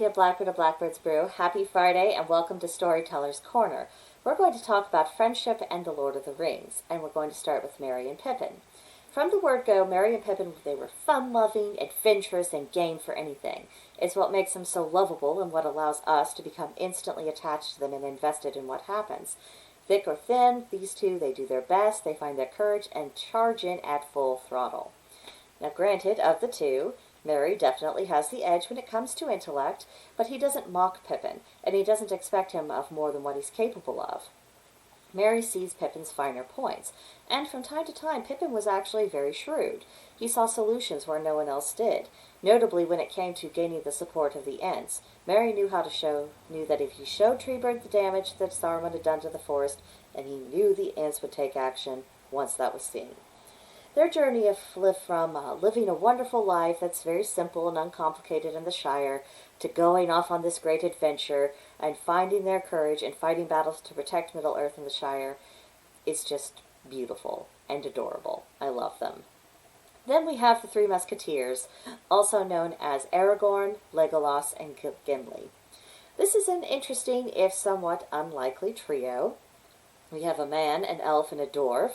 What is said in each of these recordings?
Auntie of Blackbird of Blackbird's Brew. Happy Friday and welcome to Storyteller's Corner. We're going to talk about friendship and the Lord of the Rings, and we're going to start with Merry and Pippin. From the word go, Merry and Pippin, they were fun-loving, adventurous, and game for anything. It's what makes them so lovable and what allows us to become instantly attached to them and invested in what happens. Thick or thin, these two, they do their best, they find their courage, and charge in at full throttle. Now granted, of the two, Merry definitely has the edge when it comes to intellect, but he doesn't mock Pippin, and he doesn't expect him of more than what he's capable of. Merry sees Pippin's finer points, and from time to time Pippin was actually very shrewd. He saw solutions where no one else did, notably when it came to gaining the support of the Ents. Merry knew that if he showed Treebird the damage that Saruman had done to the forest, and he knew the Ents would take action once that was seen. Their journey from living a wonderful life that's very simple and uncomplicated in the Shire to going off on this great adventure and finding their courage and fighting battles to protect Middle-earth and the Shire is just beautiful and adorable. I love them. Then we have the three musketeers, also known as Aragorn, Legolas, and Gimli. This is an interesting, if somewhat unlikely, trio. We have a man, an elf, and a dwarf.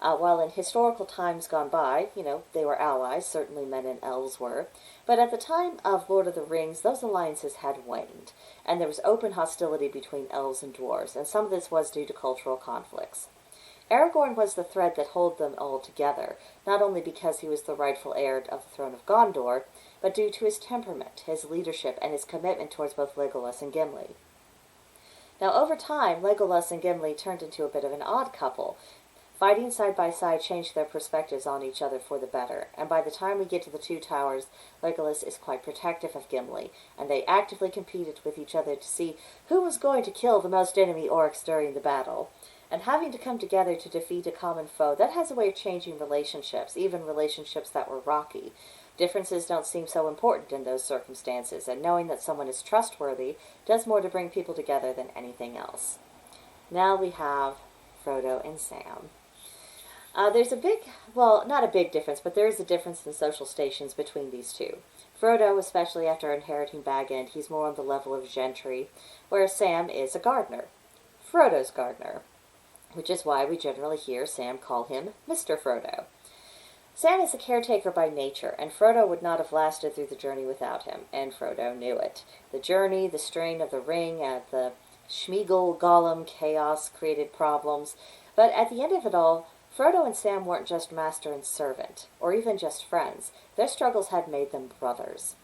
While in historical times gone by, they were allies, certainly men and elves were, but at the time of Lord of the Rings, those alliances had waned, and there was open hostility between elves and dwarves, and some of this was due to cultural conflicts. Aragorn was the thread that held them all together, not only because he was the rightful heir of the throne of Gondor, but due to his temperament, his leadership, and his commitment towards both Legolas and Gimli. Now, over time, Legolas and Gimli turned into a bit of an odd couple. Fighting side by side changed their perspectives on each other for the better, and by the time we get to the Two Towers, Legolas is quite protective of Gimli, and they actively competed with each other to see who was going to kill the most enemy orcs during the battle. And having to come together to defeat a common foe, that has a way of changing relationships, even relationships that were rocky. Differences don't seem so important in those circumstances, and knowing that someone is trustworthy does more to bring people together than anything else. Now we have Frodo and Sam. There's not a big difference, but there is a difference in social stations between these two. Frodo, especially after inheriting Bag End, he's more on the level of gentry, whereas Sam is a gardener. Frodo's gardener, which is why we generally hear Sam call him Mr. Frodo. Sam is a caretaker by nature, and Frodo would not have lasted through the journey without him, and Frodo knew it. The journey, the strain of the ring, the Schmeagol Gollum chaos created problems, but at the end of it all, Frodo and Sam weren't just master and servant, or even just friends. Their struggles had made them brothers.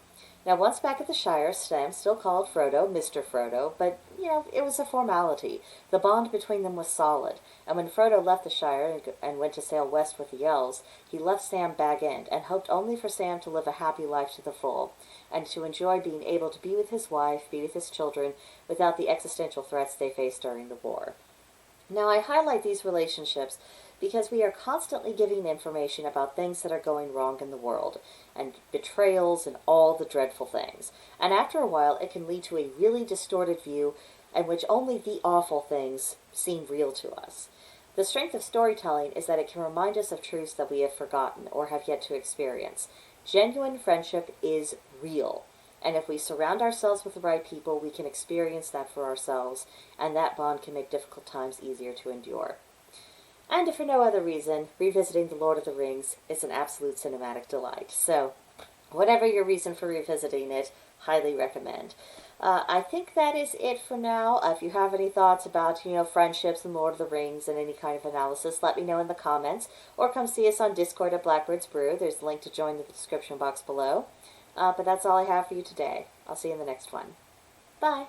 Now, once back at the Shire, Sam still called Frodo Mr. Frodo, but, it was a formality. The bond between them was solid, and when Frodo left the Shire and went to sail west with the elves, he left Sam Bag End and hoped only for Sam to live a happy life to the full, and to enjoy being able to be with his wife, be with his children, without the existential threats they faced during the war. Now, I highlight these relationships because we are constantly giving information about things that are going wrong in the world, and betrayals and all the dreadful things. And after a while, it can lead to a really distorted view in which only the awful things seem real to us. The strength of storytelling is that it can remind us of truths that we have forgotten or have yet to experience. Genuine friendship is real, and if we surround ourselves with the right people, we can experience that for ourselves, and that bond can make difficult times easier to endure. And if for no other reason, revisiting The Lord of the Rings is an absolute cinematic delight. So, whatever your reason for revisiting it, highly recommend. I think that is it for now. If you have any thoughts about, friendships and Lord of the Rings and any kind of analysis, let me know in the comments. Or come see us on Discord at Blackbird's Brew. There's a link to join in the description box below. But that's all I have for you today. I'll see you in the next one. Bye!